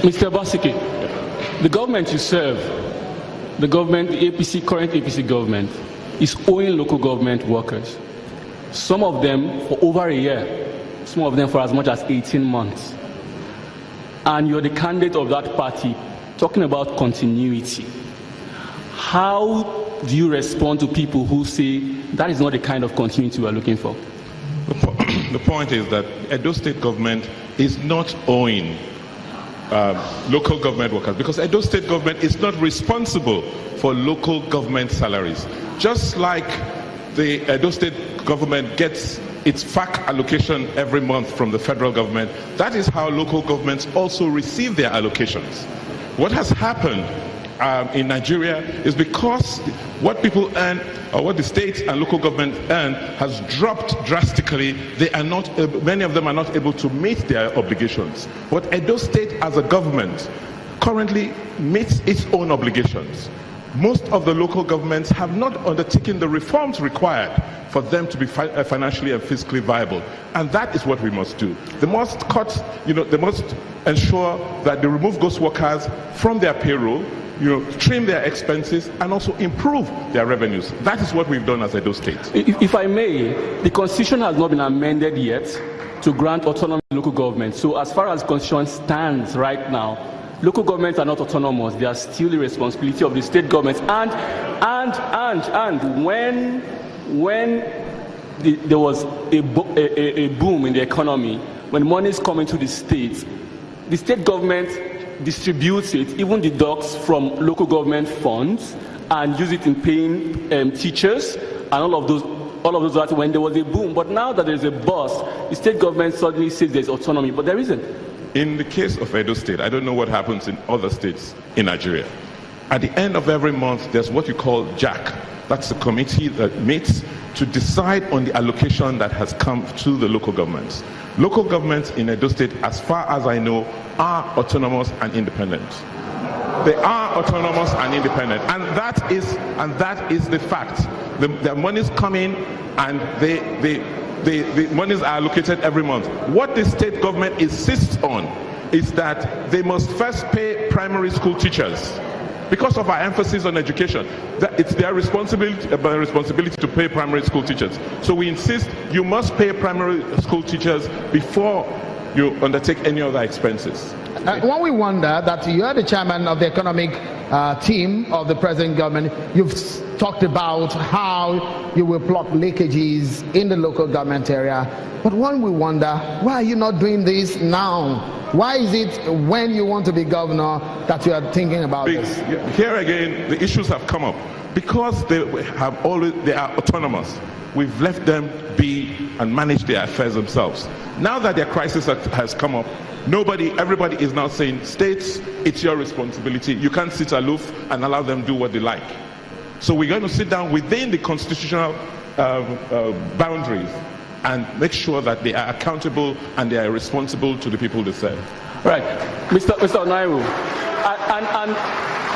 Mr. Basike, the government you serve, the government, the APC, current APC government, is owing local government workers. Some of them for over a year, some of them for as much as 18 months. And you're the candidate of that party talking about continuity. How do you respond to people who say that is not the kind of continuity we are looking for? The point is that Edo State government is not owing local government workers, because Edo State government is not responsible for local government salaries. Just like the Edo State government gets its FAC allocation every month from the federal government, that is how local governments also receive their allocations. What has happened in Nigeria is because what people earn, or what the state and local government earn, has dropped drastically. They are not, many of them are not able to meet their obligations. But Edo State as a government currently meets its own obligations. Most of the local governments have not undertaken the reforms required for them to be financially and fiscally viable. And that is what we must do. They must cut, they must ensure that they remove ghost workers from their payroll, trim their expenses, and also improve their revenues. That is what we've done as Edo State. If I may, the Constitution has not been amended yet to grant autonomy to local government. So as far as the Constitution stands right now, local governments are not autonomous. They are still the responsibility of the state governments. And when there was a boom in the economy, when money is coming to the state government distributes it, even deducts from local government funds and use it in paying teachers and all of those when there was a boom. But now that there's a bust, the state government suddenly says there's autonomy, but there isn't. In the case of Edo State, I don't know what happens in other states in Nigeria. At the end of every month, there's what you call JAC. That's the committee that meets to decide on the allocation that has come to the local governments. Local governments in Edo State, as far as I know, are autonomous and independent. They are autonomous and independent, and that is the fact. The monies come in, and the monies are allocated every month. What the state government insists on is that they must first pay primary school teachers. Because of our emphasis on education, that it's their responsibility to pay primary school teachers. So we insist you must pay primary school teachers before you undertake any other expenses. When we wonder that you are the chairman of the economic team of the present government, you've talked about how you will plug leakages in the local government area. But when we wonder, why are you not doing this now? Why is it when you want to be governor that you are thinking about this? Here again, the issues have come up. Because they are autonomous, we've left them be and manage their affairs themselves. Now that their crisis has come up, everybody is now saying, states, it's your responsibility. You can't sit aloof and allow them do what they like. So we're going to sit down within the constitutional boundaries and make sure that they are accountable and they are responsible to the people they serve. Right, Mr. Onaiwu, and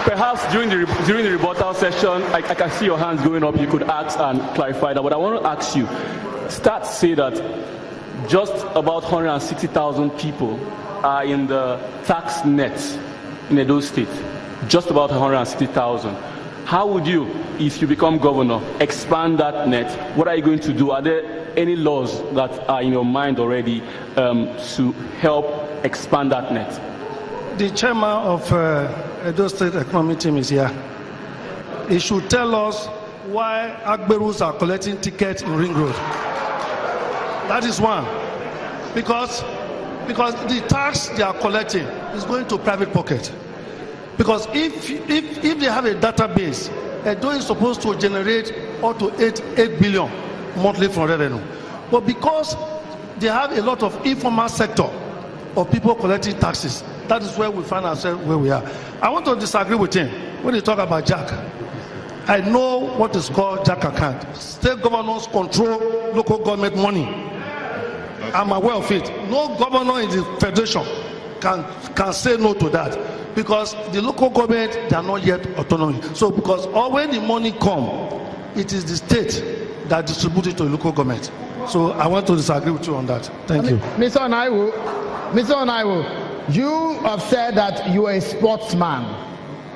perhaps during the rebuttal session, I can see your hands going up. You could ask and clarify that. But I want to ask you, stats say that just about 160,000 people are in the tax net in Edo State. Just about 160,000. How would you, if you become governor, expand that net? What are you going to do? Are there any laws that are in your mind already to help expand that net? The chairman of Edo State Economic Team is here. He should tell us why Agberus are collecting tickets in Ring Road. That is one. Because the tax they are collecting is going to private pocket. Because if they have a database, Edo is supposed to generate up to 8 billion monthly from revenue. But because they have a lot of informal sector of people collecting taxes, that is where we find ourselves where we are. I want to disagree with him when he talk about JAC. I know what is called JAC account. State governors control local government money. I'm aware of it. No governor in the federation can say no to that, because the local government, they are not yet autonomy. So because when the money comes, it is the state that distributes it to the local government. So I want to disagree with you on that. Thank you. Mr. Onaiwu, You have said that you are a sportsman.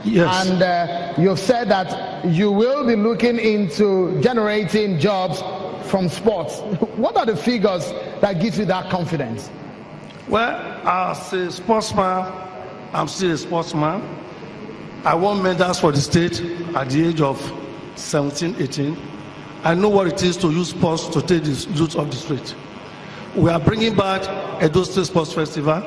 Yes. And you've said that you will be looking into generating jobs from sports. What are the figures that give you that confidence? Well, as a sportsman, I'm still a sportsman. I won medals for the state at the age of 17, 18. I know what it is to use sports to take the youth off the street. We are bringing back Edo State Sports Festival.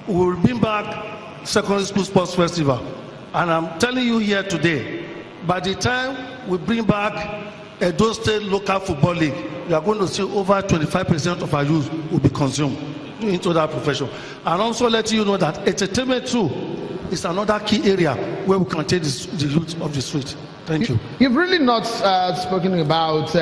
We will bring back Secondary School Sports Festival. And I'm telling you here today, by the time we bring back Edo State Local Football League, you are going to see over 25% of our youth will be consumed into that profession. And also let you know that entertainment too is another key area where we can take the youth of the street. Thank you. You've really not spoken about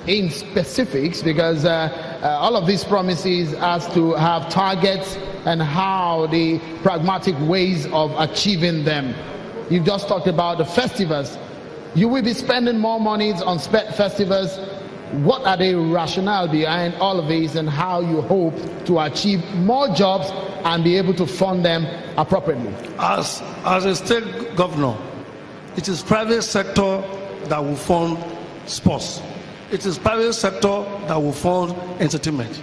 in specifics, because all of these promises has to have targets and how the pragmatic ways of achieving them. You've just talked about the festivals. You will be spending more money on festivals. What are the rationale behind all of these, and how you hope to achieve more jobs and be able to fund them appropriately? As a state governor, it is private sector that will fund sports. It is private sector that will fund entertainment.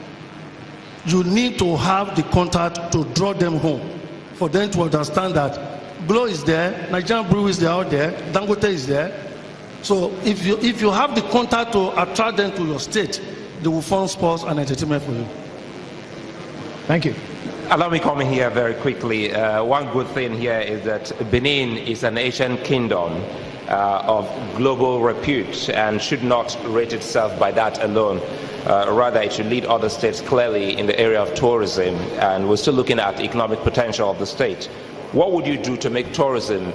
You need to have the contact to draw them home, for them to understand that Glow is there, Nigerian Breweries are out there, Dangote is there. So if you have the contact to attract them to your state, they will fund sports and entertainment for you. Thank you. Allow me to come in here very quickly. One good thing here is that Benin is an Asian kingdom of global repute and should not rate itself by that alone. Rather, it should lead other states clearly in the area of tourism, and we're still looking at the economic potential of the state. What would you do to make tourism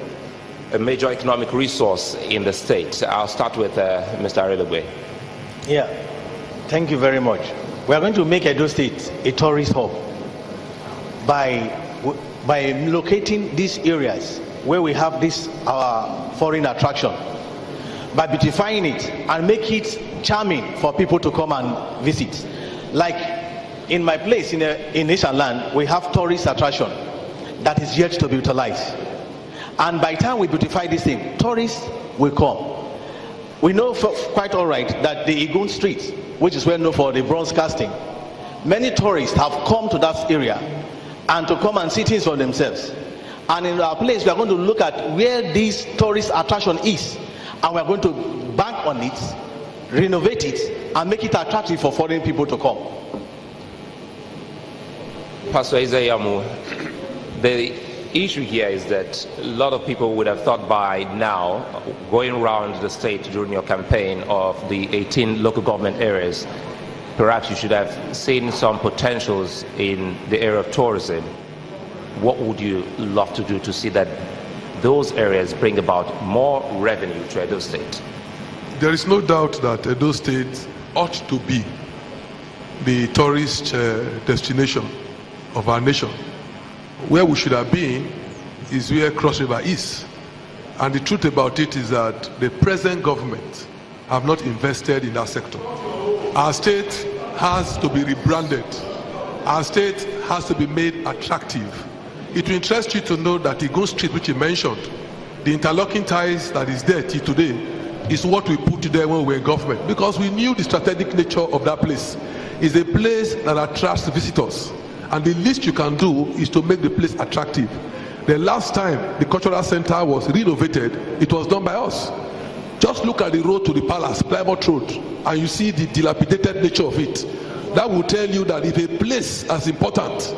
a major economic resource in the state? I'll start with Mr. Arelegbe. Yeah, thank you very much. We are going to make Edo State a tourist hub by locating these areas where we have this our foreign attraction, by beautifying it and make it charming for people to come and visit. Like in my place in Asian land, we have tourist attraction that is yet to be utilized. And by the time we beautify this thing, tourists will come. We know quite all right that the Igun Street, which is well known for the bronze casting, many tourists have come to that area and to come and see things for themselves. And in our place, we are going to look at where this tourist attraction is, and we are going to bank on it, renovate it, and make it attractive for foreign people to come. Pastor Izayamu, the issue here is that a lot of people would have thought by now, going around the state during your campaign of the 18 local government areas, perhaps you should have seen some potentials in the area of tourism. What would you love to do to see that those areas bring about more revenue to Edo State? There is no doubt that Edo State ought to be the tourist destination of our nation. Where we should have been is where Cross River is. And the truth about it is that the present government have not invested in that sector. Our state has to be rebranded. Our state has to be made attractive. It will interest you to know that the Igun Street, which you mentioned, the interlocking ties that is there till today, is what we put there when we were in government, because we knew the strategic nature of that place. It's a place that attracts visitors, and the least you can do is to make the place attractive. The last time the cultural center was renovated, it was done by us. Just look at the road to the palace, Plymouth Road, and you see the dilapidated nature of it. That will tell you that if a place as important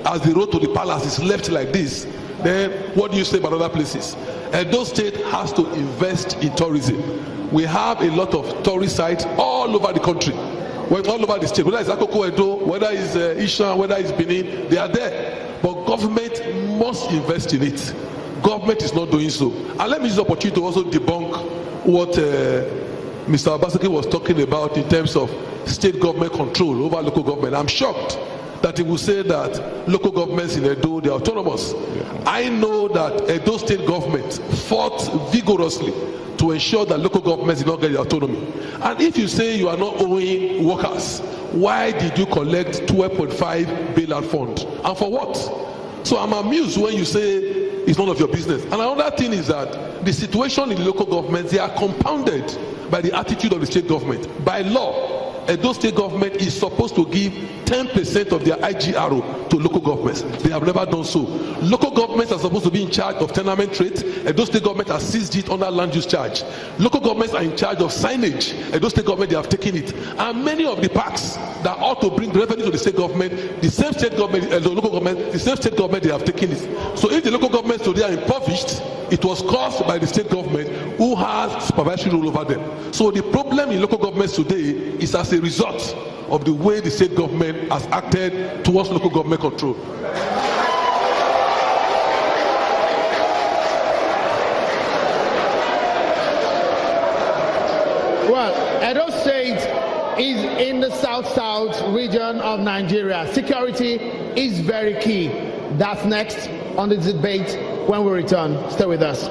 as the road to the palace is left like this, then what do you say about other places? Edo State has to invest in tourism. We have a lot of tourist sites all over the country, all over the state, whether it's Akoko Edo, whether it's Ishan, whether it's Benin, they are there. But government must invest in it. Government is not doing so. And let me use the opportunity to also debunk what Mr. Obaseki was talking about in terms of state government control over local government. I'm shocked that he will say that local governments in Edo, they are autonomous. I know that Edo state government fought vigorously to ensure that local governments did not get the autonomy. And if you say you are not owing workers, why did you collect 12.5 bailout fund? And for what? So I'm amused when you say it's none of your business. And another thing is that the situation in local governments, they are compounded by the attitude of the state government. By law, Edo state government is supposed to give 10% of their IGRO to local governments. They have never done so. Local governments are supposed to be in charge of tenement rates. Edo state government has seized it under land use charge. Local governments are in charge of signage. Edo state government, they have taken it. And many of the parks that ought to bring revenue to the state government, the same state government, the local government, the same state government, they have taken it. So if the local governments today are impoverished, it was caused by the state government who has supervisory rule over them. So the problem in local governments today is as a result of the way the state government has acted towards local government control. Well, Edo State is in the south-south region of Nigeria. Security is very key. That's next on the debate when we return. Stay with us.